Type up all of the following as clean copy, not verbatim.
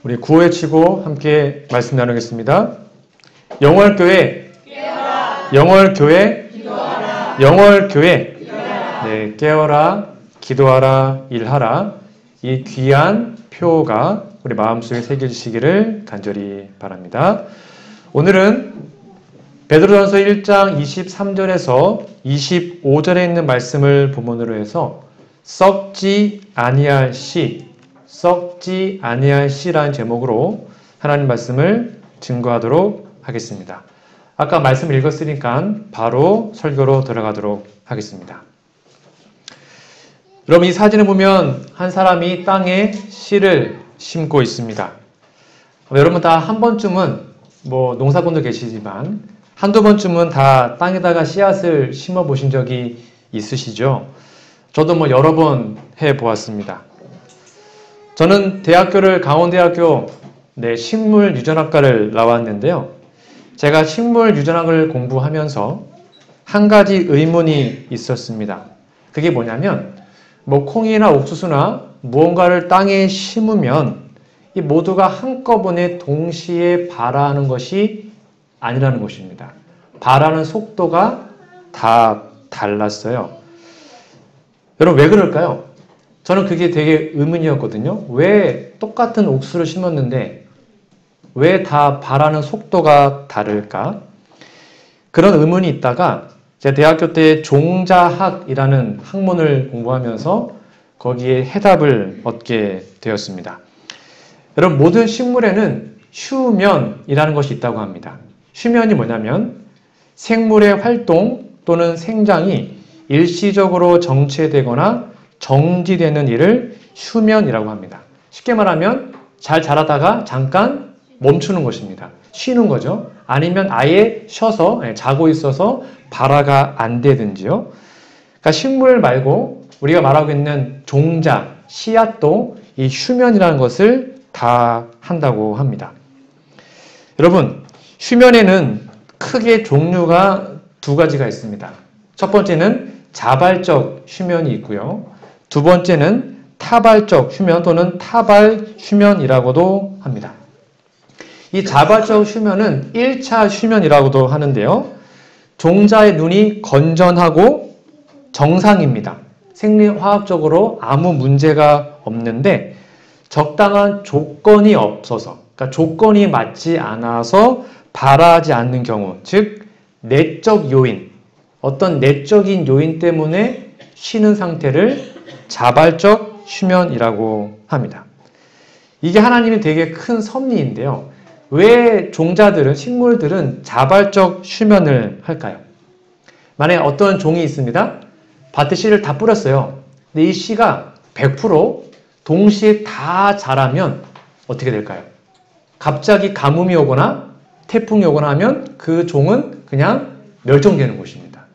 우리 구호외치고 함께 말씀 나누겠습니다. 영월교회, 영월교회, 영월교회. 네, 깨어라, 기도하라, 일하라. 이 귀한 표가 우리 마음속에 새겨지시기를 간절히 바랍니다. 오늘은 베드로전서 1장 23절에서 25절에 있는 말씀을 본문으로 해서 썩지 아니할 씨, 썩지 아니할 씨라는 제목으로 하나님 말씀을 증거하도록 하겠습니다. 아까 말씀을 읽었으니까 바로 설교로 들어가도록 하겠습니다. 여러분, 이 사진을 보면 한 사람이 땅에 씨를 심고 있습니다. 여러분 다 한 번쯤은 농사꾼도 계시지만 한두 번쯤은 다 땅에다가 씨앗을 심어 보신 적이 있으시죠? 저도 여러 번 해보았습니다. 저는 강원대학교 식물유전학과를 나왔는데요. 제가 식물유전학을 공부하면서 한 가지 의문이 있었습니다. 그게 뭐냐면 콩이나 옥수수나 무언가를 땅에 심으면 이 모두가 한꺼번에 동시에 발아하는 것이 아니라는 것입니다. 발아하는 속도가 다 달랐어요. 여러분 왜 그럴까요? 저는 그게 되게 의문이었거든요. 왜 똑같은 옥수수를 심었는데 왜 다 발아하는 속도가 다를까? 그런 의문이 있다가 제가 대학교 때 종자학이라는 학문을 공부하면서 거기에 해답을 얻게 되었습니다. 여러분 모든 식물에는 휴면이라는 것이 있다고 합니다. 휴면이 뭐냐면 생물의 활동 또는 생장이 일시적으로 정체되거나 정지되는 일을 휴면이라고 합니다. 쉽게 말하면 잘 자라다가 잠깐 멈추는 것입니다. 쉬는 거죠. 아니면 아예 쉬어서 자고 있어서 발화가 안 되든지요. 그러니까 식물 말고 우리가 말하고 있는 종자, 씨앗도 이 휴면이라는 것을 다 한다고 합니다. 여러분, 휴면에는 크게 종류가 두 가지가 있습니다. 첫 번째는 자발적 휴면이 있고요. 두 번째는 타발적 휴면 또는 타발 휴면이라고도 합니다. 이 자발적 휴면은 1차 휴면이라고도 하는데요. 종자의 눈이 건전하고 정상입니다. 생리화학적으로 아무 문제가 없는데 적당한 조건이 없어서, 그러니까 조건이 맞지 않아서 발아하지 않는 경우, 즉 내적 요인, 어떤 내적인 요인 때문에 쉬는 상태를 자발적 휴면이라고 합니다. 이게 하나님의 되게 큰 섭리인데요. 왜 종자들은, 식물들은 자발적 휴면을 할까요? 만약에 어떤 종이 있습니다. 밭에 씨를 다 뿌렸어요. 근데 이 씨가 100% 동시에 다 자라면 어떻게 될까요? 갑자기 가뭄이 오거나 태풍이 오거나 하면 그 종은 그냥 멸종되는 것입니다.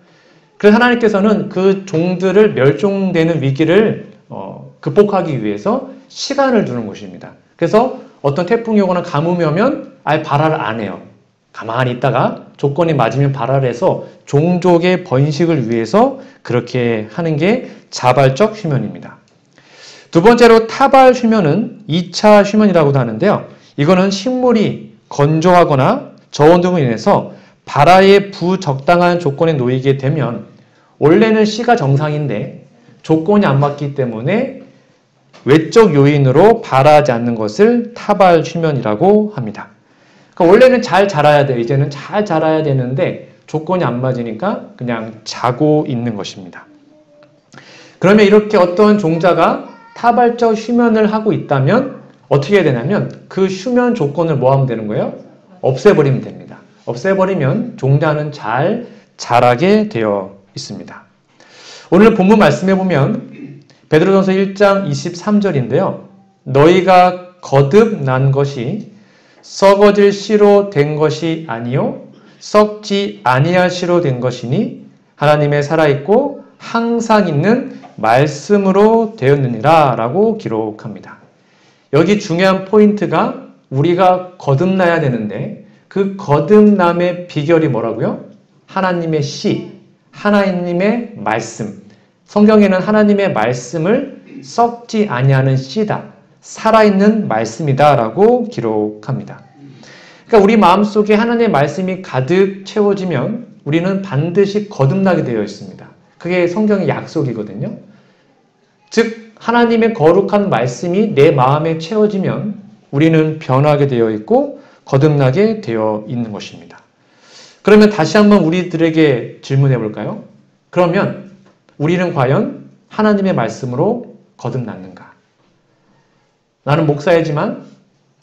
그래서 하나님께서는 그 종들을 멸종되는 위기를 극복하기 위해서 시간을 두는 것입니다. 그래서 어떤 태풍이 오거나 가뭄이 오면 아예 발화를 안 해요. 가만히 있다가 조건이 맞으면 발화를 해서 종족의 번식을 위해서 그렇게 하는 게 자발적 휴면입니다. 두 번째로 타발 휴면은 2차 휴면이라고도 하는데요. 이거는 식물이 건조하거나 저온 등으로 인해서 발화에 부적당한 조건에 놓이게 되면 원래는 씨가 정상인데 조건이 안 맞기 때문에 외적 요인으로 발아하지 않는 것을 타발 휴면이라고 합니다. 그러니까 원래는 잘 자라야 돼요. 이제는 잘 자라야 되는데 조건이 안 맞으니까 그냥 자고 있는 것입니다. 그러면 이렇게 어떤 종자가 타발적 휴면을 하고 있다면 어떻게 해야 되냐면 그 휴면 조건을 뭐 하면 되는 거예요? 없애버리면 됩니다. 없애버리면 종자는 잘 자라게 되어 있습니다. 오늘 본문 말씀해 보면 베드로전서 1장 23절인데요. 너희가 거듭난 것이 썩어질 씨로 된 것이 아니요 썩지 아니할 씨로 된 것이니 하나님의 살아있고 항상 있는 말씀으로 되었느니라 라고 기록합니다. 여기 중요한 포인트가 우리가 거듭나야 되는데 그 거듭남의 비결이 뭐라고요? 하나님의 씨, 하나님의 말씀. 성경에는 하나님의 말씀을 썩지 아니하는 씨다. 살아있는 말씀이다라고 기록합니다. 그러니까 우리 마음속에 하나님의 말씀이 가득 채워지면 우리는 반드시 거듭나게 되어 있습니다. 그게 성경의 약속이거든요. 즉 하나님의 거룩한 말씀이 내 마음에 채워지면 우리는 변하게 되어 있고 거듭나게 되어 있는 것입니다. 그러면 다시 한번 우리들에게 질문해 볼까요? 그러면 우리는 과연 하나님의 말씀으로 거듭났는가? 나는 목사이지만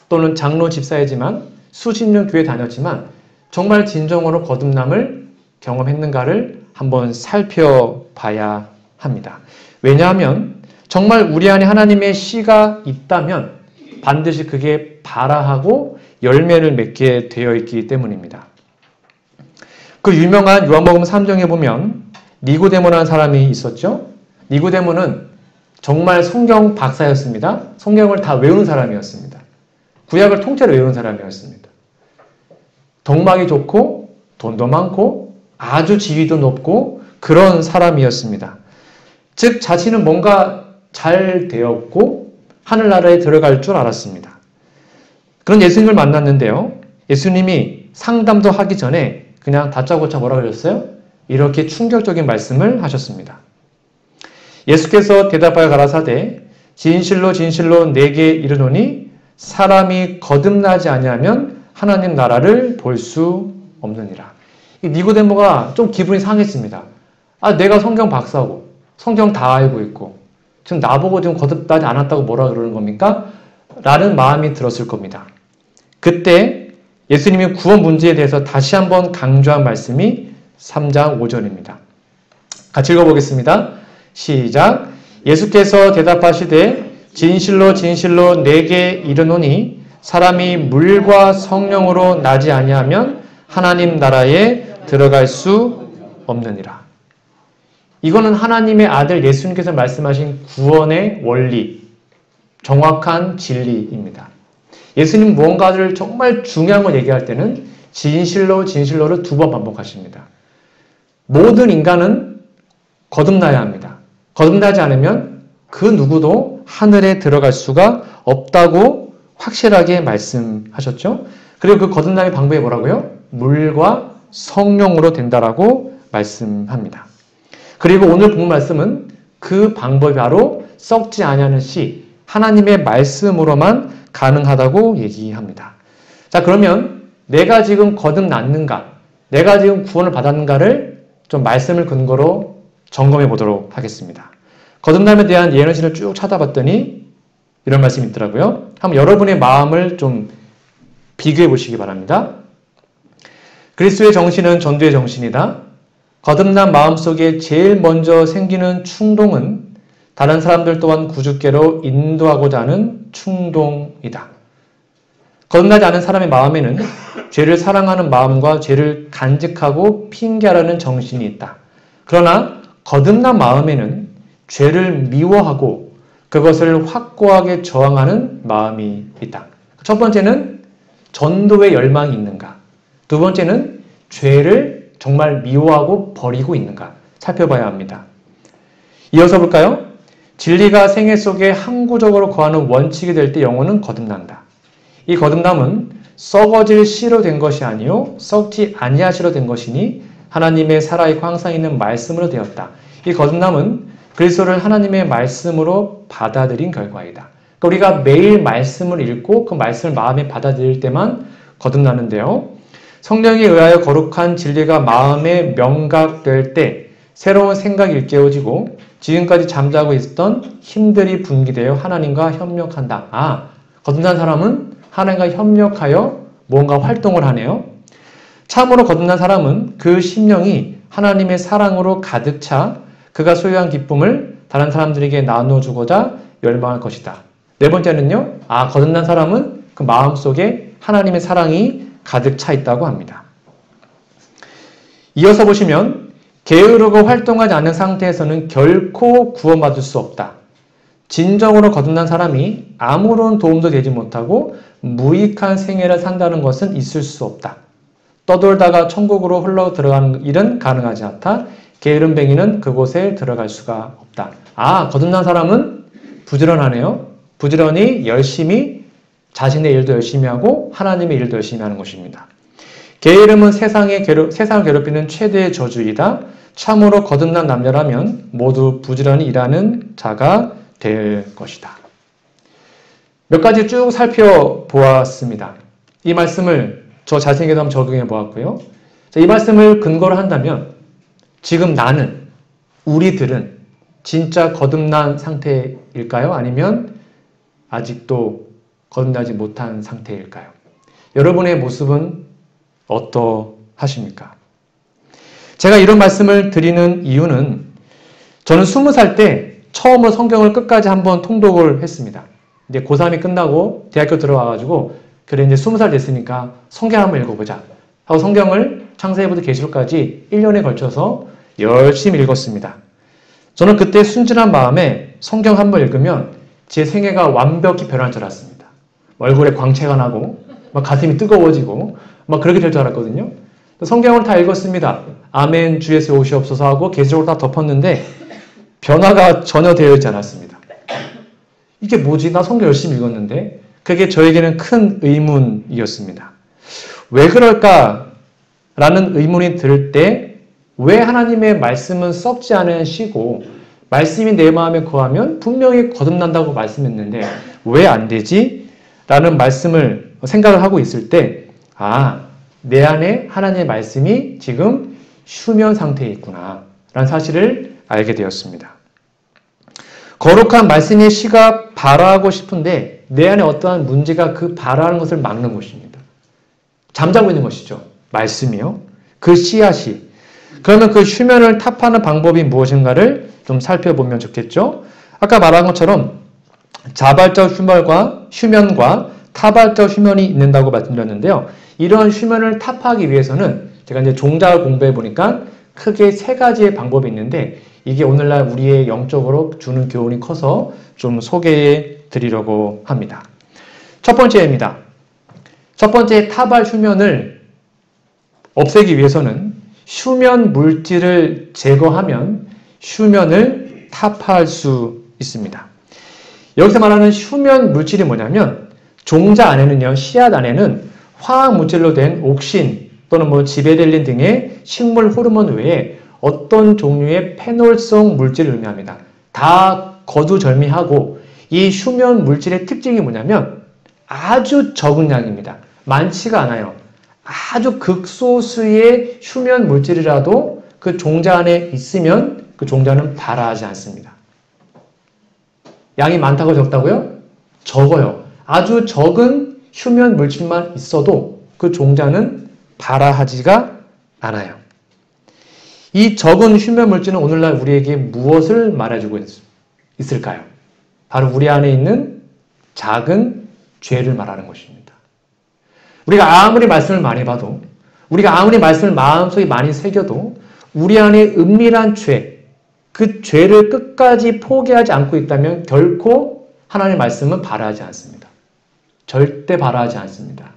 또는 장로 집사이지만 수십 년 교회 다녔지만 정말 진정으로 거듭남을 경험했는가를 한번 살펴봐야 합니다. 왜냐하면 정말 우리 안에 하나님의 씨가 있다면 반드시 그게 발아하고 열매를 맺게 되어 있기 때문입니다. 그 유명한 요한복음 3장에 보면 니고데모라는 사람이 있었죠. 니고데모는 정말 성경 박사였습니다. 성경을 다 외우는 사람이었습니다. 구약을 통째로 외우는 사람이었습니다. 덕망이 좋고 돈도 많고 아주 지위도 높고 그런 사람이었습니다. 즉 자신은 뭔가 잘 되었고 하늘나라에 들어갈 줄 알았습니다. 그런 예수님을 만났는데요. 예수님이 상담도 하기 전에 그냥 다짜고짜 뭐라 그랬어요? 이렇게 충격적인 말씀을 하셨습니다. 예수께서 대답하여 가라사대 진실로 진실로 내게 이르노니 사람이 거듭나지 아니하면 하나님 나라를 볼 수 없느니라. 이 니고데모가 좀 기분이 상했습니다. 아, 내가 성경 박사고 성경 다 알고 있고 지금 나보고 지금 거듭나지 않았다고 뭐라 그러는 겁니까? 라는 마음이 들었을 겁니다. 그때 예수님이 구원 문제에 대해서 다시 한번 강조한 말씀이 3장 5절입니다. 같이 읽어보겠습니다. 시작. 예수께서 대답하시되 진실로 진실로 내게 이르노니 사람이 물과 성령으로 나지 아니하면 하나님 나라에 들어갈 수 없느니라. 이거는 하나님의 아들 예수님께서 말씀하신 구원의 원리, 정확한 진리입니다. 예수님 무언가를 정말 중요한 걸 얘기할 때는 진실로 진실로를 2번 반복하십니다. 모든 인간은 거듭나야 합니다. 거듭나지 않으면 그 누구도 하늘에 들어갈 수가 없다고 확실하게 말씀하셨죠. 그리고 그 거듭남의 방법이 뭐라고요? 물과 성령으로 된다라고 말씀합니다. 그리고 오늘 본 말씀은 그 방법이 바로 썩지 아니하는 씨, 하나님의 말씀으로만 가능하다고 얘기합니다. 자, 그러면 내가 지금 거듭났는가, 내가 지금 구원을 받았는가를 좀 말씀을 근거로 점검해 보도록 하겠습니다. 거듭남에 대한 예언신을 쭉 찾아봤더니 이런 말씀이 있더라고요. 한번 여러분의 마음을 좀 비교해 보시기 바랍니다. 그리스도의 정신은 전도의 정신이다. 거듭난 마음속에 제일 먼저 생기는 충동은 다른 사람들 또한 구주께로 인도하고자 하는 충동이다. 거듭나지 않은 사람의 마음에는 죄를 사랑하는 마음과 죄를 간직하고 핑계하라는 정신이 있다. 그러나 거듭난 마음에는 죄를 미워하고 그것을 확고하게 저항하는 마음이 있다. 첫 번째는 전도의 열망이 있는가? 두 번째는 죄를 정말 미워하고 버리고 있는가? 살펴봐야 합니다. 이어서 볼까요? 진리가 생애 속에 항구적으로 거하는 원칙이 될 때 영혼은 거듭난다. 이 거듭남은 썩어질 씨로 된 것이 아니요 썩지 아니할 씨로 된 것이니 하나님의 살아있고 항상 있는 말씀으로 되었다. 이 거듭남은 그리스도를 하나님의 말씀으로 받아들인 결과이다. 그러니까 우리가 매일 말씀을 읽고 그 말씀을 마음에 받아들일 때만 거듭나는데요. 성령에 의하여 거룩한 진리가 마음에 명각될 때 새로운 생각이 일깨워지고 지금까지 잠자고 있었던 힘들이 분기되어 하나님과 협력한다. 아, 거듭난 사람은 하나님과 협력하여 뭔가 활동을 하네요. 참으로 거듭난 사람은 그 심령이 하나님의 사랑으로 가득 차 그가 소유한 기쁨을 다른 사람들에게 나눠주고자 열망할 것이다. 네 번째는요. 아, 거듭난 사람은 그 마음속에 하나님의 사랑이 가득 차 있다고 합니다. 이어서 보시면 게으르고 활동하지 않는 상태에서는 결코 구원받을 수 없다. 진정으로 거듭난 사람이 아무런 도움도 되지 못하고 무익한 생애를 산다는 것은 있을 수 없다. 떠돌다가 천국으로 흘러 들어가는 일은 가능하지 않다. 게으름뱅이는 그곳에 들어갈 수가 없다. 아, 거듭난 사람은 부지런하네요. 부지런히 열심히 자신의 일도 열심히 하고 하나님의 일도 열심히 하는 것입니다. 게으름은 세상을 괴롭히는 최대의 저주이다. 참으로 거듭난 남녀라면 모두 부지런히 일하는 자가 될 것이다. 몇 가지 쭉 살펴보았습니다. 이 말씀을 저 자신에게도 한번 적용해 보았고요. 이 말씀을 근거로 한다면 지금 나는, 우리들은 진짜 거듭난 상태일까요? 아니면 아직도 거듭나지 못한 상태일까요? 여러분의 모습은 어떠하십니까? 제가 이런 말씀을 드리는 이유는 저는 20살 때 처음으로 성경을 끝까지 한번 통독을 했습니다. 이제 고3이 끝나고 대학교 들어와가지고 그래 이제 20살 됐으니까 성경 한번 읽어보자 하고 성경을 창세기부터 계시록까지 1년에 걸쳐서 열심히 읽었습니다. 저는 그때 순진한 마음에 성경 한번 읽으면 제 생애가 완벽히 변할 줄 알았습니다. 얼굴에 광채가 나고 막 가슴이 뜨거워지고 막 그렇게 될 줄 알았거든요. 성경을 다 읽었습니다. 아멘 주 예수 오시옵소서 하고 계시록을 다 덮었는데 변화가 전혀 되어 있지 않았습니다. 이게 뭐지? 나 성경 열심히 읽었는데 그게 저에게는 큰 의문이었습니다. 왜 그럴까라는 의문이 들 때 왜 하나님의 말씀은 썩지 않으시고 말씀이 내 마음에 거하면 분명히 거듭난다고 말씀했는데 왜 안 되지? 라는 말씀을 생각을 하고 있을 때 내 안에 하나님의 말씀이 지금 휴면 상태에 있구나 라는 사실을 알게 되었습니다. 거룩한 말씀의 씨가 발화하고 싶은데 내 안에 어떠한 문제가 그 발화하는 것을 막는 것입니다. 잠자고 있는 것이죠. 말씀이요. 그 씨앗이. 그러면 그 휴면을 타파하는 방법이 무엇인가를 좀 살펴보면 좋겠죠. 아까 말한 것처럼 자발적 휴면과 타발적 휴면이 있는다고 말씀드렸는데요. 이런 휴면을 타파하기 위해서는 제가 이제 종자를 공부해 보니까 크게 3가지의 방법이 있는데 이게 오늘날 우리의 영적으로 주는 교훈이 커서 좀 소개해 드리려고 합니다. 첫 번째입니다. 첫 번째 타발 휴면을 없애기 위해서는 휴면 물질을 제거하면 휴면을 타파할 수 있습니다. 여기서 말하는 휴면 물질이 뭐냐면 종자 안에는요, 씨앗 안에는 화학 물질로 된 옥신 또는 지베렐린 등의 식물 호르몬 외에 어떤 종류의 페놀성 물질을 의미합니다. 다 거두절미하고 이 휴면 물질의 특징이 뭐냐면 아주 적은 양입니다. 많지가 않아요. 아주 극소수의 휴면 물질이라도 그 종자 안에 있으면 그 종자는 발화하지 않습니다. 양이 많다고 적다고요? 적어요. 아주 적은 휴면 물질만 있어도 그 종자는 발화하지가 않아요. 이 적은 휴면 물질은 오늘날 우리에게 무엇을 말해주고 있을까요? 바로 우리 안에 있는 작은 죄를 말하는 것입니다. 우리가 아무리 말씀을 많이 봐도, 우리가 아무리 말씀을 마음속에 많이 새겨도 우리 안에 은밀한 죄, 그 죄를 끝까지 포기하지 않고 있다면 결코 하나님의 말씀은 발화하지 않습니다. 절대 발화하지 않습니다.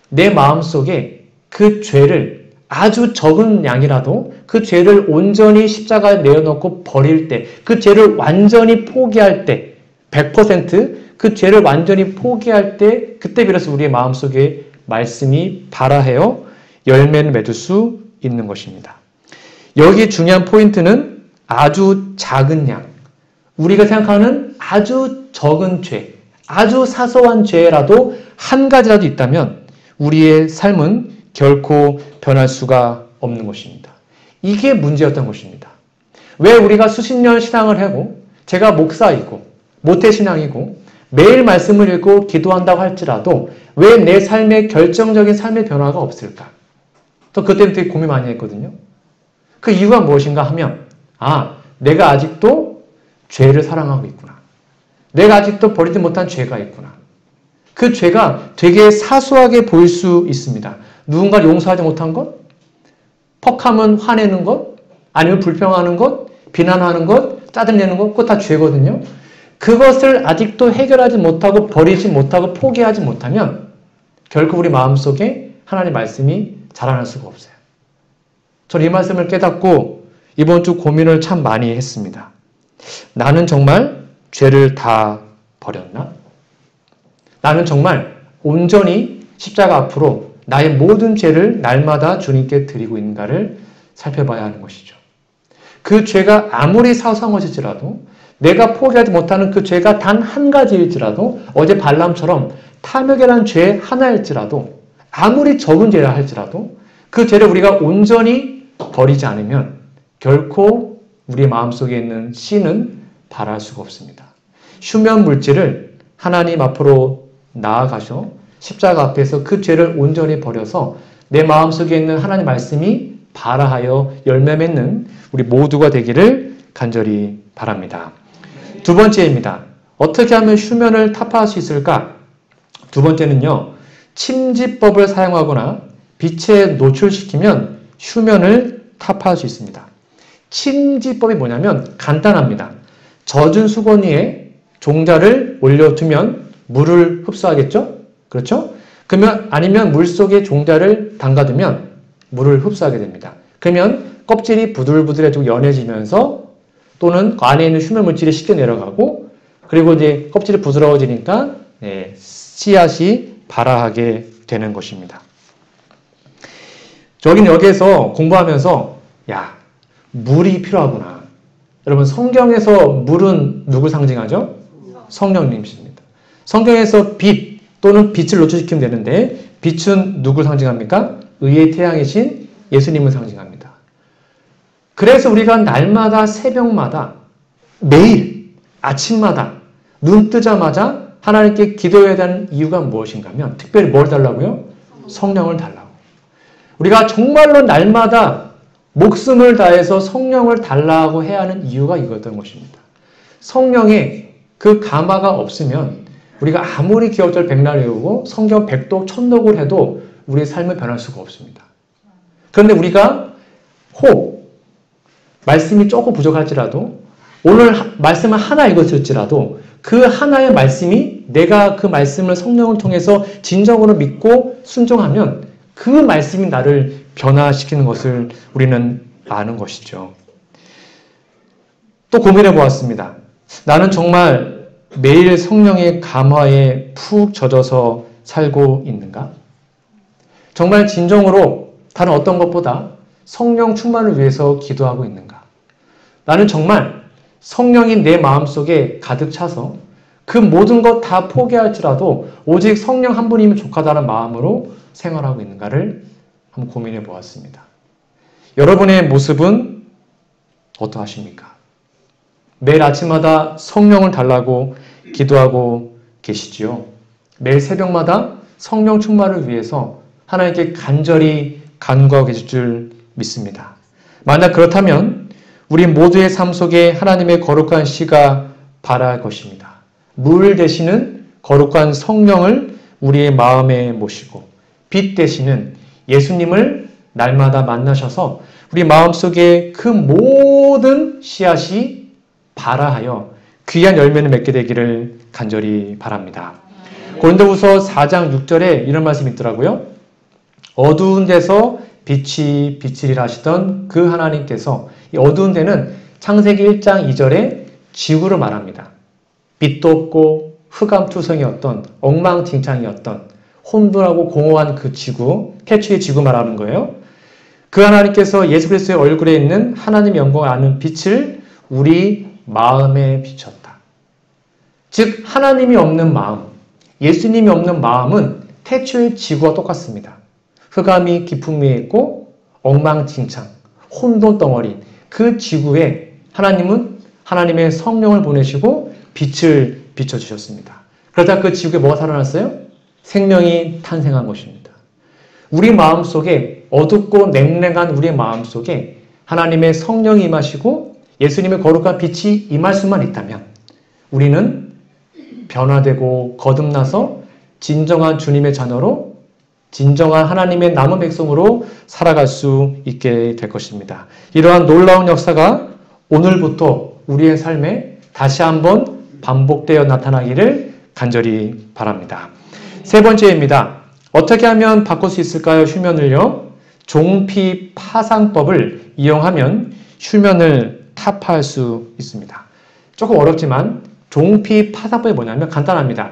내 마음속에 그 죄를 아주 적은 양이라도 그 죄를 온전히 십자가에 내어놓고 버릴 때, 그 죄를 완전히 포기할 때, 100% 그 죄를 완전히 포기할 때 그때 비로소 우리의 마음속에 말씀이 발화하여 열매를 맺을 수 있는 것입니다. 여기 중요한 포인트는 아주 작은 양, 우리가 생각하는 아주 적은 죄, 아주 사소한 죄라도 한 가지라도 있다면 우리의 삶은 결코 변할 수가 없는 것입니다. 이게 문제였던 것입니다. 왜 우리가 수십 년 신앙을 하고 제가 목사이고 모태신앙이고 매일 말씀을 읽고 기도한다고 할지라도 왜 내 삶에 결정적인 삶의 변화가 없을까? 또 그때부터 되게 고민 많이 했거든요. 그 이유가 무엇인가 하면 내가 아직도 죄를 사랑하고 있구나. 내가 아직도 버리지 못한 죄가 있구나. 그 죄가 되게 사소하게 보일 수 있습니다. 누군가를 용서하지 못한 것, 퍽하면 화내는 것, 아니면 불평하는 것, 비난하는 것, 짜증내는 것, 그거 다 죄거든요. 그것을 아직도 해결하지 못하고 버리지 못하고 포기하지 못하면 결코 우리 마음속에 하나님의 말씀이 자라날 수가 없어요. 저는 이 말씀을 깨닫고 이번 주 고민을 참 많이 했습니다. 나는 정말 죄를 다 버렸나? 나는 정말 온전히 십자가 앞으로 나의 모든 죄를 날마다 주님께 드리고 있는가를 살펴봐야 하는 것이죠. 그 죄가 아무리 사소한 것일지라도 내가 포기하지 못하는 그 죄가 단 한 가지일지라도 어제 발람처럼 탐욕이라는 죄 하나일지라도 아무리 적은 죄라 할지라도 그 죄를 우리가 온전히 버리지 않으면 결코 우리 마음속에 있는 씨는 발할 수가 없습니다. 휴면 물질을 하나님 앞으로 나아가셔 십자가 앞에서 그 죄를 온전히 버려서 내 마음속에 있는 하나님 말씀이 발하여 열매 맺는 우리 모두가 되기를 간절히 바랍니다. 두 번째입니다. 어떻게 하면 휴면을 타파할 수 있을까? 두 번째는요. 침지법을 사용하거나 빛에 노출시키면 휴면을 타파할 수 있습니다. 침지법이 뭐냐면 간단합니다. 젖은 수건 위에 종자를 올려두면 물을 흡수하겠죠? 그렇죠? 그러면 아니면 물속에 종자를 담가두면 물을 흡수하게 됩니다. 그러면 껍질이 부들부들해지고 연해지면서 또는 안에 있는 휴면 물질이 쉽게 내려가고 그리고 이제 껍질이 부드러워지니까 씨앗이 발아하게 되는 것입니다. 저기는 여기에서 공부하면서 야, 물이 필요하구나. 여러분 성경에서 물은 누굴 상징하죠? 성령님이십니다. 성경에서 빛 또는 빛을 노출시키면 되는데 빛은 누굴 상징합니까? 의의 태양이신 예수님을 상징합니다. 그래서 우리가 날마다 새벽마다 매일 아침마다 눈 뜨자마자 하나님께 기도해야 되는 이유가 무엇인가 하면 특별히 뭘 달라고요? 성령을 달라고. 우리가 정말로 날마다 목숨을 다해서 성령을 달라고 해야 하는 이유가 이거였던 것입니다. 성령의 그 감화가 없으면 우리가 아무리 기억절 백날 외우고 성경 백독 천독을 해도 우리의 삶은 변할 수가 없습니다. 그런데 우리가 말씀이 조금 부족할지라도 오늘 말씀을 하나 읽었을지라도 그 하나의 말씀이 내가 그 말씀을 성령을 통해서 진정으로 믿고 순종하면 그 말씀이 나를 변화시키는 것을 우리는 아는 것이죠. 또 고민해 보았습니다. 나는 정말 매일 성령의 감화에 푹 젖어서 살고 있는가? 정말 진정으로 다른 어떤 것보다 성령 충만을 위해서 기도하고 있는가? 나는 정말 성령이 내 마음속에 가득 차서 그 모든 것 다 포기할지라도 오직 성령 한 분이면 족하다는 마음으로 생활하고 있는가를 한번 고민해 보았습니다. 여러분의 모습은 어떠하십니까? 매일 아침마다 성령을 달라고 기도하고 계시지요. 매일 새벽마다 성령 충만을 위해서 하나님께 간절히 간구하고 계실 줄 믿습니다. 만약 그렇다면 우리 모두의 삶 속에 하나님의 거룩한 씨가 발할 것입니다. 물 되시는 거룩한 성령을 우리의 마음에 모시고 빛 되시는 예수님을 날마다 만나셔서 우리 마음속에 그 모든 씨앗이 발아하여 귀한 열매를 맺게 되기를 간절히 바랍니다. 고린도후서 4장 6절에 이런 말씀이 있더라고요. 어두운 데서 빛이 비치리라 하시던 그 하나님께서 이 어두운 데는 창세기 1장 2절에 지구를 말합니다. 빛도 없고 흑암투성이었던 엉망진창이었던 혼돈하고 공허한 그 지구, 태초의 지구 말하는 거예요. 그 하나님께서 예수 그리스도의 얼굴에 있는 하나님의 영광을 아는 빛을 우리 마음에 비췄다. 즉 하나님이 없는 마음, 예수님이 없는 마음은 태초의 지구와 똑같습니다. 흑암이 깊은 위에 있고 엉망진창, 혼돈 덩어리 그 지구에 하나님은 하나님의 성령을 보내시고 빛을 비춰주셨습니다. 그러다 그 지구에 뭐가 살아났어요? 생명이 탄생한 것입니다. 우리 마음속에 어둡고 냉랭한 우리의 마음속에 하나님의 성령이 임하시고 예수님의 거룩한 빛이 임할 수만 있다면 우리는 변화되고 거듭나서 진정한 주님의 자녀로 진정한 하나님의 남은 백성으로 살아갈 수 있게 될 것입니다. 이러한 놀라운 역사가 오늘부터 우리의 삶에 다시 한번 반복되어 나타나기를 간절히 바랍니다. 세 번째입니다. 어떻게 하면 바꿀 수 있을까요? 휴면을요. 종피 파상법을 이용하면 휴면을 타파할 수 있습니다. 조금 어렵지만 종피 파상법이 뭐냐면 간단합니다.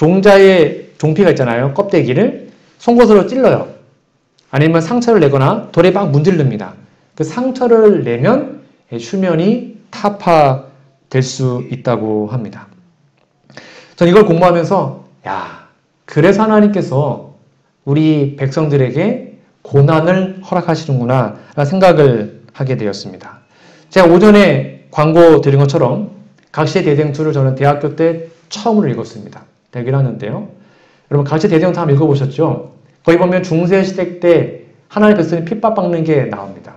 종자의 종피가 있잖아요. 껍데기를 송곳으로 찔러요. 아니면 상처를 내거나 돌에 막 문지릅니다. 그 상처를 내면 수면이 타파될 수 있다고 합니다. 전 이걸 공부하면서 그래서 하나님께서 우리 백성들에게 고난을 허락하시는구나 라는 생각을 하게 되었습니다. 제가 오전에 광고 드린 것처럼 각시의 대쟁투를 저는 대학교 때 처음으로 읽었습니다. 대학 1학년 여러분 각시의 대쟁투 한번 읽어보셨죠? 거기 보면 중세시대 때 하나님의 백성이 핍박받는 게 나옵니다.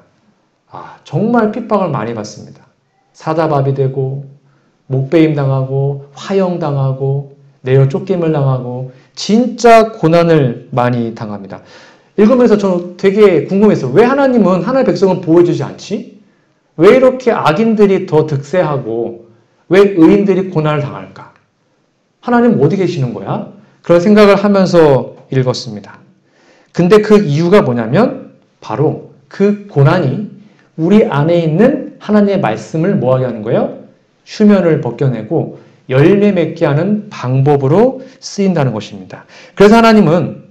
정말 핍박을 많이 받습니다. 사자밥이 되고 목베임 당하고 화형 당하고 내어 쫓김을 당하고 진짜 고난을 많이 당합니다. 읽으면서 저는 되게 궁금했어요. 왜 하나님은 하나님의 백성을 보호해주지 않지? 왜 이렇게 악인들이 더 득세하고 왜 의인들이 고난을 당할까? 하나님 어디 계시는 거야? 그런 생각을 하면서 읽었습니다. 근데 그 이유가 뭐냐면 바로 그 고난이 우리 안에 있는 하나님의 말씀을 뭐하게 하는 거예요? 휴면을 벗겨내고 열매 맺게 하는 방법으로 쓰인다는 것입니다. 그래서 하나님은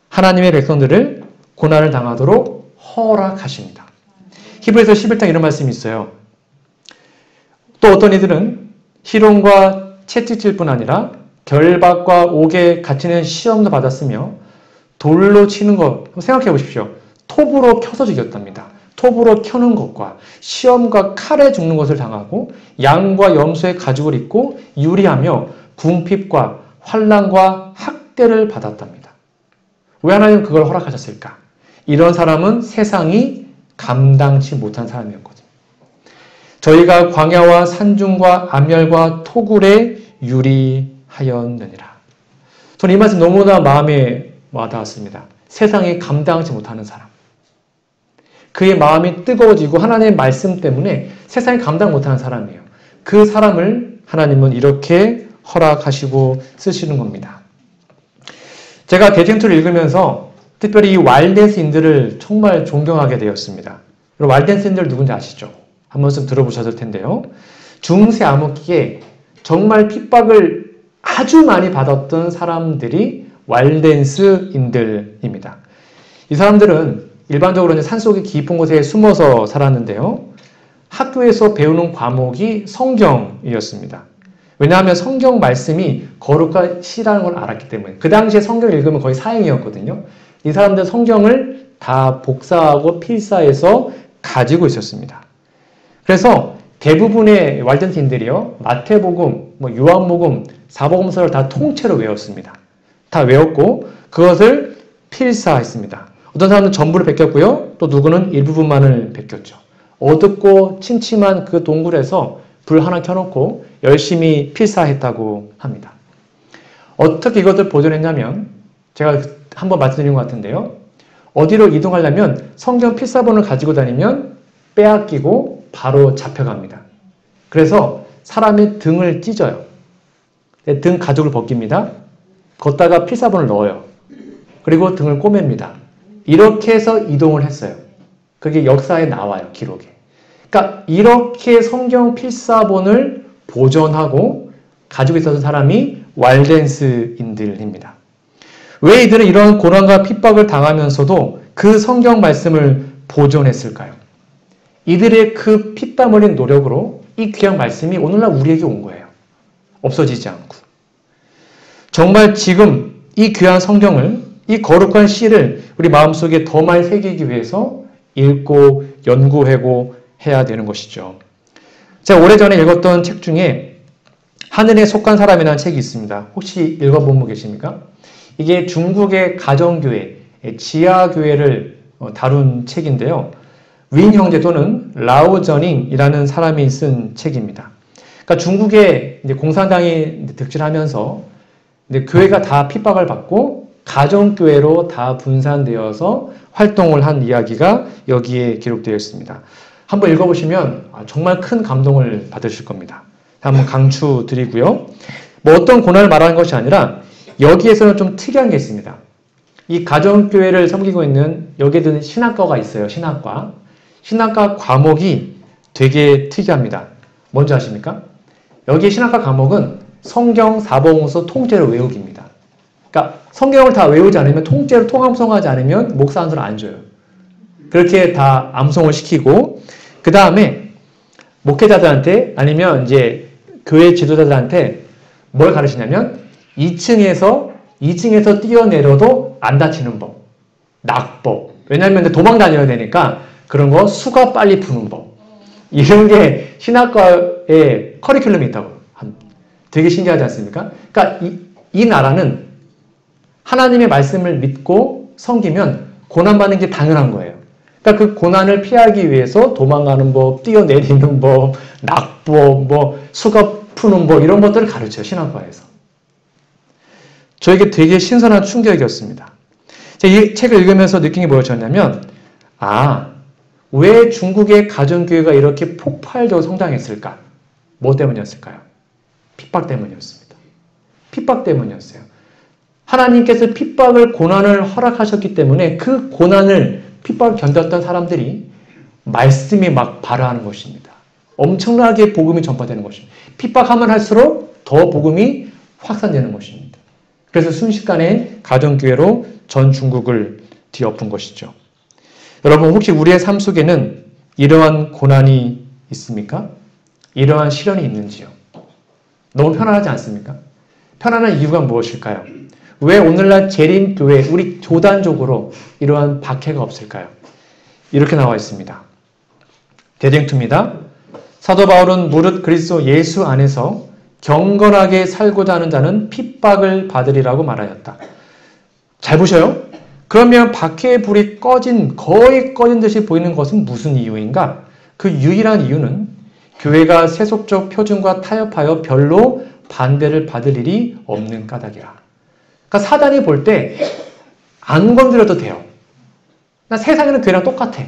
하나님의 백성들을 고난을 당하도록 허락하십니다. 히브리서 11장 이런 말씀이 있어요. 또 어떤 이들은 희롱과 채찍질 뿐 아니라 결박과 옥에 갇히는 시험도 받았으며 돌로 치는 것 생각해 보십시오. 톱으로 켜서 죽였답니다. 톱으로 켜는 것과 시험과 칼에 죽는 것을 당하고 양과 염소의 가죽을 입고 유리하며 궁핍과 환난과 학대를 받았답니다. 왜 하나님은 그걸 허락하셨을까? 이런 사람은 세상이 감당치 못한 사람이었거든요. 저희가 광야와 산중과 암열과 토굴에 유리하였느니라. 저는 이 말씀 너무나 마음에 와닿았습니다. 세상이 감당하지 못하는 사람. 그의 마음이 뜨거워지고 하나님의 말씀 때문에 세상이 감당 못하는 사람이에요. 그 사람을 하나님은 이렇게 허락하시고 쓰시는 겁니다. 제가 대쟁투를 읽으면서 특별히 이 왈덴스인들을 정말 존경하게 되었습니다. 여러분 왈덴스인들 누군지 아시죠? 한 번쯤 들어보셨을 텐데요. 중세 암흑기에 정말 핍박을 아주 많이 받았던 사람들이 왈덴스인들입니다. 이 사람들은 일반적으로 산속의 깊은 곳에 숨어서 살았는데요. 학교에서 배우는 과목이 성경이었습니다. 왜냐하면 성경 말씀이 거룩과 시라는 걸 알았기 때문에 그 당시에 성경을 읽으면 거의 사형이었거든요. 이 사람들은 성경을 다 복사하고 필사해서 가지고 있었습니다. 그래서 대부분의 왈덴스인들이요. 마태복음, 요한복음, 사복음서를 다 통째로 외웠습니다. 다 외웠고 그것을 필사했습니다. 어떤 사람은 전부를 베꼈고요. 또 누구는 일부분만을 베꼈죠. 어둡고 침침한 그 동굴에서 불 하나 켜놓고 열심히 필사했다고 합니다. 어떻게 이것을 보존했냐면 제가 한번 말씀드린 것 같은데요. 어디로 이동하려면 성경 필사본을 가지고 다니면 빼앗기고 바로 잡혀갑니다. 그래서 사람의 등을 찢어요. 등 가죽을 벗깁니다. 걷다가 필사본을 넣어요. 그리고 등을 꼬맵니다. 이렇게 해서 이동을 했어요. 그게 역사에 나와요. 기록에. 그러니까 이렇게 성경 필사본을 보존하고 가지고 있었던 사람이 왈덴스인들입니다. 왜 이들은 이런 고난과 핍박을 당하면서도 그 성경 말씀을 보존했을까요? 이들의 그 피땀 흘린 노력으로 이 귀한 말씀이 오늘날 우리에게 온 거예요. 없어지지 않고. 정말 지금 이 귀한 성경을, 이 거룩한 시를 우리 마음속에 더 많이 새기기 위해서 읽고 연구하고 해야 되는 것이죠. 제가 오래전에 읽었던 책 중에 하늘에 속한 사람이라는 책이 있습니다. 혹시 읽어본 분 계십니까? 이게 중국의 가정교회, 지하교회를 다룬 책인데요. 윈 형제 또는 라오저닝이라는 사람이 쓴 책입니다. 그러니까 중국의 이제 공산당이 득실하면서 이제 교회가 다 핍박을 받고 가정교회로 다 분산되어서 활동을 한 이야기가 여기에 기록되어 있습니다. 한번 읽어보시면 정말 큰 감동을 받으실 겁니다. 한번 강추 드리고요. 뭐 어떤 고난을 말하는 것이 아니라 여기에서는 좀 특이한 게 있습니다. 이 가정교회를 섬기고 있는 여기에 드는 신학과가 있어요. 신학과. 신학과 과목이 되게 특이합니다. 뭔지 아십니까? 여기 신학과 과목은 성경 사복음서 통째로 외우기입니다. 그러니까 성경을 다 외우지 않으면 통째로 통함송하지 않으면 목사 한 손을 안 줘요. 그렇게 다 암송을 시키고 그 다음에 목회자들한테 아니면 이제 교회 지도자들한테 뭘 가르치냐면 2층에서 뛰어내려도 안 다치는 법, 낙법. 왜냐하면 도망 다녀야 되니까 그런 거 수갑 빨리 푸는 법. 이런 게 신학과에 커리큘럼이 있다고. 되게 신기하지 않습니까? 그러니까 이 나라는 하나님의 말씀을 믿고 섬기면 고난받는 게 당연한 거예요. 그러니까 그 고난을 피하기 위해서 도망가는 법, 뛰어내리는 법, 낙법, 뭐 수갑 푸는 법 이런 것들을 가르쳐요. 신학과에서. 저에게 되게 신선한 충격이었습니다. 제가 이 책을 읽으면서 느낀 게 뭐였냐면 왜 중국의 가정교회가 이렇게 폭발적으로 성장했을까? 뭐 때문이었을까요? 핍박 때문이었습니다. 핍박 때문이었어요. 하나님께서 핍박을, 고난을 허락하셨기 때문에 그 고난을 핍박을 견뎠던 사람들이 말씀이 막 발화하는 것입니다. 엄청나게 복음이 전파되는 것입니다. 핍박하면 할수록 더 복음이 확산되는 것입니다. 그래서 순식간에 가정교회로 전 중국을 뒤엎은 것이죠. 여러분 혹시 우리의 삶 속에는 이러한 고난이 있습니까? 이러한 시련이 있는지요? 너무 편안하지 않습니까? 편안한 이유가 무엇일까요? 왜 오늘날 재림교회, 우리 교단적으로 이러한 박해가 없을까요? 이렇게 나와 있습니다. 대쟁투입니다. 사도 바울은 무릇 그리스도 예수 안에서 경건하게 살고자 하는 자는 핍박을 받으리라고 말하였다. 잘 보셔요. 그러면 박해의 불이 거의 꺼진 듯이 보이는 것은 무슨 이유인가? 그 유일한 이유는 교회가 세속적 표준과 타협하여 별로 반대를 받을 일이 없는 까닭이라. 그러니까 사단이 볼 때 안 건드려도 돼요. 세상에는 교회랑 똑같아.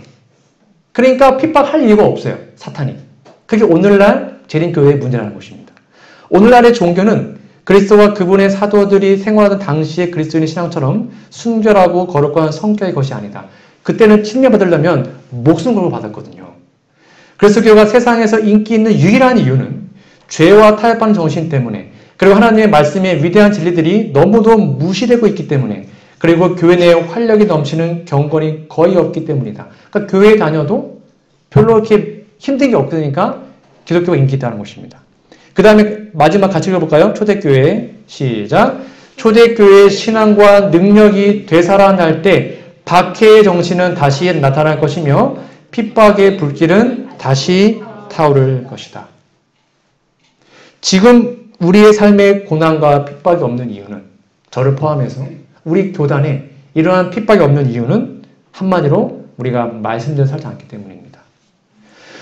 그러니까 핍박할 이유가 없어요. 사탄이. 그게 오늘날 재림교회의 문제라는 것입니다. 오늘날의 종교는 그리스도와 그분의 사도들이 생활하던 당시의 그리스도인의 신앙처럼 순결하고 거룩한 성격의 것이 아니다. 그때는 칭찬받으려면 목숨 걸고 받았거든요. 그래서 교회가 세상에서 인기 있는 유일한 이유는 죄와 타협하는 정신 때문에, 그리고 하나님의 말씀의 위대한 진리들이 너무도 무시되고 있기 때문에, 그리고 교회 내에 활력이 넘치는 경건이 거의 없기 때문이다. 그러니까 교회에 다녀도 별로 이렇게 힘든 게 없으니까 기독교가 인기 있다는 것입니다. 그 다음에 마지막 같이 읽어볼까요? 초대교회 시작. 초대교회의 신앙과 능력이 되살아날 때 박해의 정신은 다시 나타날 것이며 핍박의 불길은 다시 타오를 것이다. 지금 우리의 삶에 고난과 핍박이 없는 이유는, 저를 포함해서 우리 교단에 이러한 핍박이 없는 이유는 한마디로 우리가 말씀대로 살지 않기 때문입니다.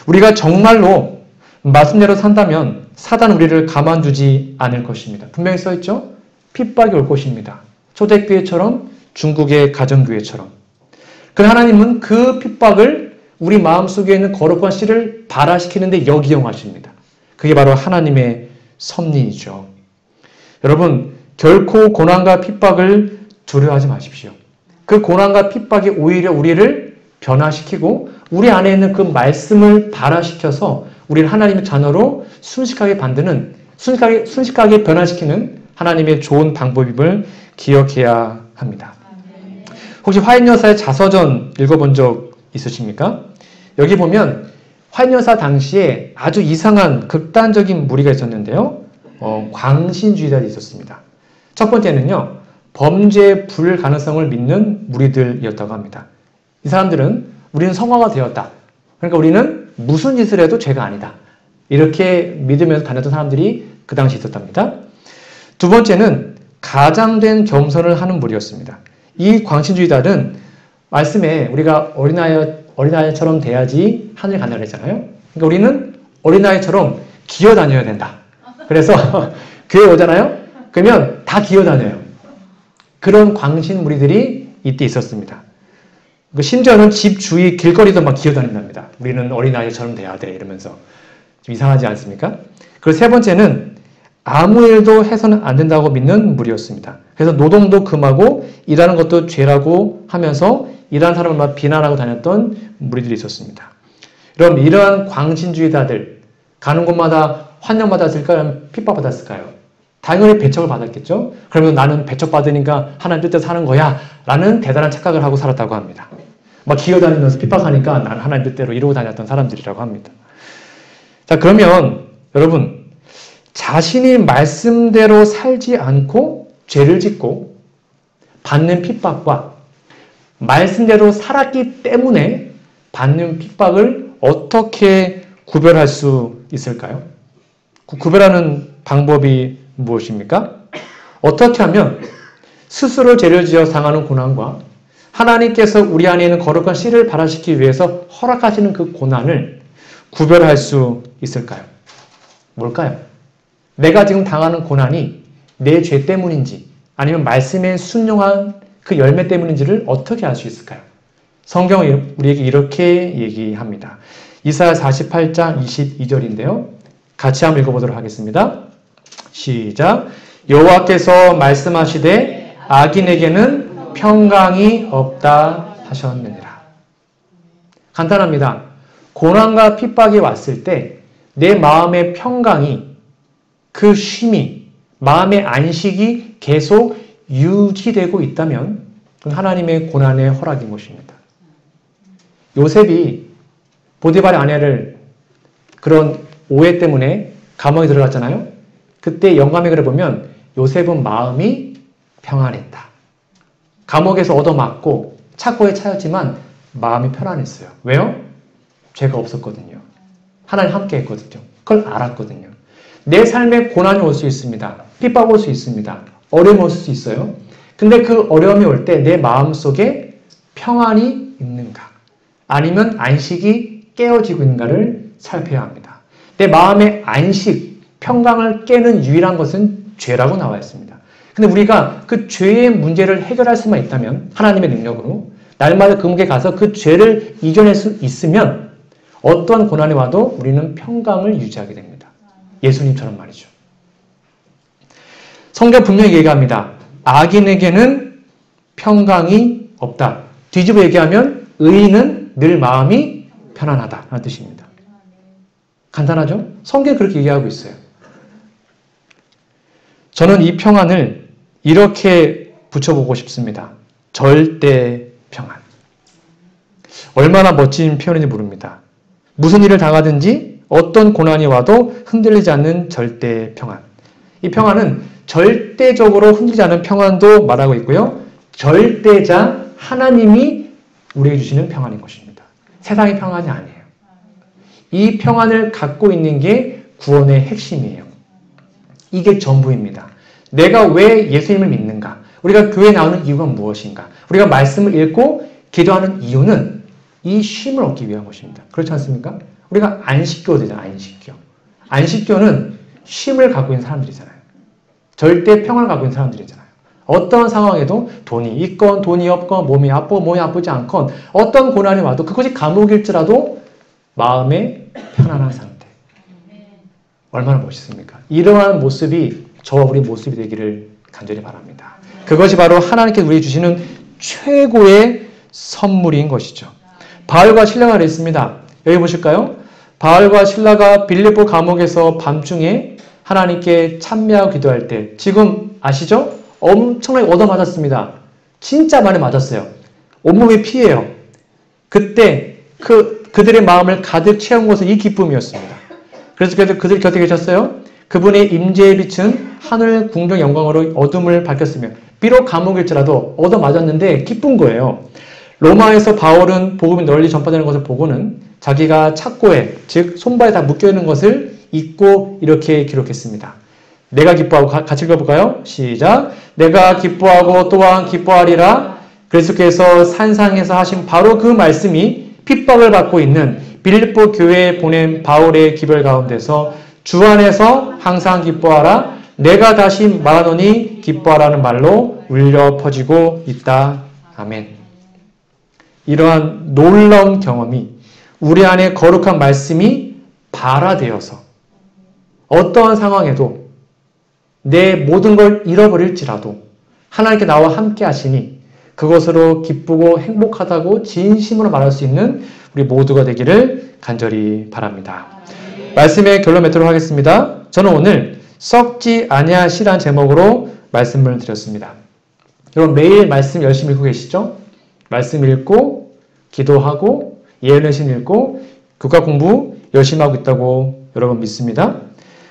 우리가 정말로 말씀대로 산다면 사단은 우리를 가만두지 않을 것입니다. 분명히 써있죠? 핍박이 올 것입니다. 초대교회처럼 중국의 가정교회처럼. 그런데 하나님은 그 핍박을 우리 마음속에 있는 거룩한 씨를 발화시키는 데 역이용하십니다. 그게 바로 하나님의 섭리이죠. 여러분, 결코 고난과 핍박을 두려워하지 마십시오. 그 고난과 핍박이 오히려 우리를 변화시키고 우리 안에 있는 그 말씀을 발화시켜서 우리를 하나님의 자녀로 순식간에 변화시키는 하나님의 좋은 방법임을 기억해야 합니다. 혹시 화인여사의 자서전 읽어본 적 있으십니까? 여기 보면 화인여사 당시에 아주 이상한 극단적인 무리가 있었는데요. 광신주의자들이 있었습니다. 첫 번째는요, 범죄 불가능성을 믿는 무리들이었다고 합니다. 이 사람들은 우리는 성화가 되었다. 그러니까 우리는 무슨 짓을 해도 죄가 아니다. 이렇게 믿으면서 다녔던 사람들이 그 당시 있었답니다. 두 번째는 가장된 겸손을 하는 무리였습니다. 이 광신주의자들은 말씀에 우리가 어린아이처럼 돼야지 하늘 간다고 했잖아요. 그러니까 우리는 어린아이처럼 기어다녀야 된다. 그래서 교회 오잖아요. 그러면 다 기어다녀요. 그런 광신 무리들이 이때 있었습니다. 심지어는 집 주위 길거리도 막 기어다닌답니다. 우리는 어린아이처럼 돼야 돼 이러면서. 좀 이상하지 않습니까? 그리고 세 번째는 아무 일도 해서는 안 된다고 믿는 무리였습니다. 그래서 노동도 금하고 일하는 것도 죄라고 하면서 일하는 사람을 막 비난하고 다녔던 무리들이 있었습니다. 그럼 이러한 광신주의자들 가는 곳마다 환영받았을까요? 핍박받았을까요? 당연히 배척을 받았겠죠. 그러면 나는 배척받으니까 하나님 뜻대로 사는 거야 라는 대단한 착각을 하고 살았다고 합니다. 막 기어다니면서 핍박하니까 나는 하나님 뜻대로 이러고 다녔던 사람들이라고 합니다. 자, 그러면 여러분, 자신이 말씀대로 살지 않고 죄를 짓고 받는 핍박과 말씀대로 살았기 때문에 받는 핍박을 어떻게 구별할 수 있을까요? 구별하는 방법이 무엇입니까? 어떻게 하면 스스로 죄를 지어 당하는 고난과 하나님께서 우리 안에 있는 거룩한 씨를 발화시키기 위해서 허락하시는 그 고난을 구별할 수 있을까요? 뭘까요? 내가 지금 당하는 고난이 내 죄 때문인지 아니면 말씀에 순종한 그 열매 때문인지를 어떻게 알 수 있을까요? 성경은 우리에게 이렇게 얘기합니다. 이사야 48장 22절인데요. 같이 한번 읽어보도록 하겠습니다. 시작. 여호와께서 말씀하시되 악인에게는 평강이 없다 하셨느니라. 간단합니다. 고난과 핍박이 왔을 때 내 마음의 평강이, 그 쉼이, 마음의 안식이 계속 유지되고 있다면 그건 하나님의 고난의 허락인 것입니다. 요셉이 보디발의 아내를 그런 오해 때문에 감옥에 들어갔잖아요. 그때 영감의 글에 보면 요셉은 마음이 평안했다. 감옥에서 얻어맞고 착고에 차였지만 마음이 편안했어요. 왜요? 죄가 없었거든요. 하나님 함께 했거든요. 그걸 알았거든요. 내 삶에 고난이 올 수 있습니다. 핍박 올 수 있습니다. 어려움이 올 수 있어요. 근데 그 어려움이 올 때 내 마음속에 평안이 있는가? 아니면 안식이 깨어지고 있는가를 살펴야 합니다. 내 마음의 안식, 평강을 깨는 유일한 것은 죄라고 나와 있습니다. 근데 우리가 그 죄의 문제를 해결할 수만 있다면 하나님의 능력으로 날마다 금옥에 가서 그 죄를 이겨낼 수 있으면 어떠한 고난이 와도 우리는 평강을 유지하게 됩니다. 예수님처럼 말이죠. 성경 분명히 얘기합니다. 악인에게는 평강이 없다. 뒤집어 얘기하면 의인은 늘 마음이 편안하다 라는 뜻입니다. 간단하죠? 성경이 그렇게 얘기하고 있어요. 저는 이 평안을 이렇게 붙여보고 싶습니다. 절대 평안. 얼마나 멋진 표현인지 모릅니다. 무슨 일을 당하든지 어떤 고난이 와도 흔들리지 않는 절대 평안. 이 평안은 절대적으로 흔들리지 않는 평안도 말하고 있고요. 절대자 하나님이 우리에게 주시는 평안인 것입니다. 세상의 평안이 아니에요. 이 평안을 갖고 있는 게 구원의 핵심이에요. 이게 전부입니다. 내가 왜 예수님을 믿는가? 우리가 교회에 나오는 이유가 무엇인가? 우리가 말씀을 읽고 기도하는 이유는 이 쉼을 얻기 위한 것입니다. 그렇지 않습니까? 우리가 안식교 되잖아요. 안식교. 안식교는 쉼을 갖고 있는 사람들이잖아요. 절대 평안을 갖고 있는 사람들이잖아요. 어떤 상황에도 돈이 있건 돈이 없건 몸이 아프고 몸이 아프지 않건 어떤 고난이 와도 그것이 감옥일지라도 마음의 편안한 상태. 얼마나 멋있습니까? 이러한 모습이 저와 우리 모습이 되기를 간절히 바랍니다. 그것이 바로 하나님께서 우리에게 주시는 최고의 선물인 것이죠. 바울과 실라가 그랬습니다. 여기 보실까요? 바울과 실라가 빌립보 감옥에서 밤중에 하나님께 참여하고 기도할 때 지금 아시죠? 엄청나게 얻어맞았습니다. 진짜 많이 맞았어요. 온몸이 피예요. 그때 그들의 마음을 가득 채운 것은 이 기쁨이었습니다. 그래서 그들 곁에 계셨어요. 그분의 임재의 빛은 하늘 궁정 영광으로 어둠을 밝혔으며 비록 감옥일지라도 얻어맞았는데 기쁜 거예요. 로마에서 바울은 복음이 널리 전파되는 것을 보고는 자기가 착고에 즉 손발에 다 묶여있는 것을 잊고 이렇게 기록했습니다. 내가 기뻐하고 같이 읽어볼까요? 시작. 내가 기뻐하고 또한 기뻐하리라. 그리스도께서 산상에서 하신 바로 그 말씀이 핍박을 받고 있는 빌립보 교회에 보낸 바울의 기별 가운데서 주 안에서 항상 기뻐하라. 내가 다시 말하노니 기뻐하라는 말로 울려 퍼지고 있다. 아멘. 이러한 놀라운 경험이 우리 안에 거룩한 말씀이 발화되어서 어떠한 상황에도 내 모든 걸 잃어버릴지라도 하나님께 나와 함께 하시니 그것으로 기쁘고 행복하다고 진심으로 말할 수 있는 우리 모두가 되기를 간절히 바랍니다. 말씀의 결론 맺도록 하겠습니다. 저는 오늘 썩지 아니할 씨란 제목으로 말씀을 드렸습니다. 여러분 매일 말씀 열심히 읽고 계시죠? 말씀 읽고 기도하고 예언의 신 읽고 교과 공부 열심히 하고 있다고 여러분 믿습니다.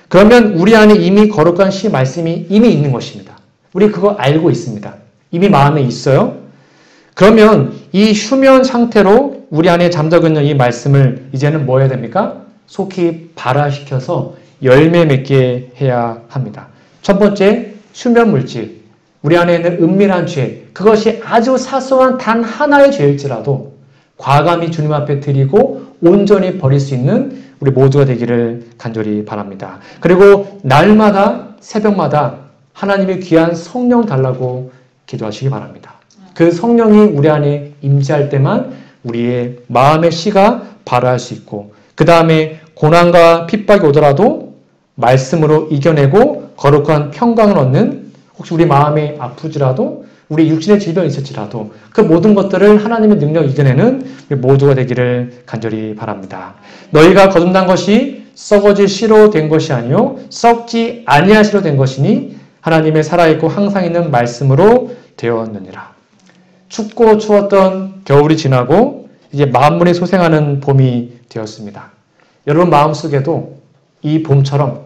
그러면 우리 안에 이미 거룩한 시 말씀이 이미 있는 것입니다. 우리 그거 알고 있습니다. 이미 마음에 있어요. 그러면 이 휴면 상태로 우리 안에 잠자고 있는 이 말씀을 이제는 뭐 해야 됩니까? 속히 발화시켜서 열매 맺게 해야 합니다. 첫 번째, 수면 물질. 우리 안에 있는 은밀한 죄. 그것이 아주 사소한 단 하나의 죄일지라도 과감히 주님 앞에 드리고 온전히 버릴 수 있는 우리 모두가 되기를 간절히 바랍니다. 그리고 날마다 새벽마다 하나님의 귀한 성령 달라고 기도하시기 바랍니다. 그 성령이 우리 안에 임재할 때만 우리의 마음의 씨가 발화할 수 있고 그 다음에 고난과 핍박이 오더라도 말씀으로 이겨내고 거룩한 평강을 얻는 혹시 우리 마음이 아프지라도 우리 육신의 질병이 있을지라도 그 모든 것들을 하나님의 능력 이겨내는 모두가 되기를 간절히 바랍니다. 너희가 거듭난 것이 썩어질 씨로 된 것이 아니요 썩지 아니할 씨로 된 것이니 하나님의 살아있고 항상 있는 말씀으로 되었느니라. 춥고 추웠던 겨울이 지나고 이제 만물이 소생하는 봄이 되었습니다. 여러분 마음속에도 이 봄처럼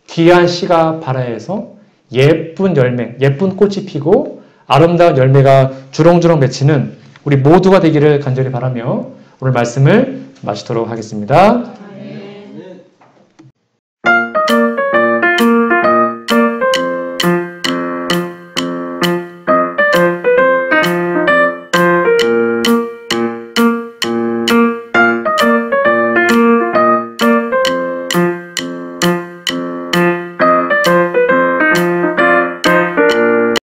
귀한 씨가 발화해서 예쁜 열매, 예쁜 꽃이 피고 아름다운 열매가 주렁주렁 맺히는 우리 모두가 되기를 간절히 바라며 오늘 말씀을 마치도록 하겠습니다.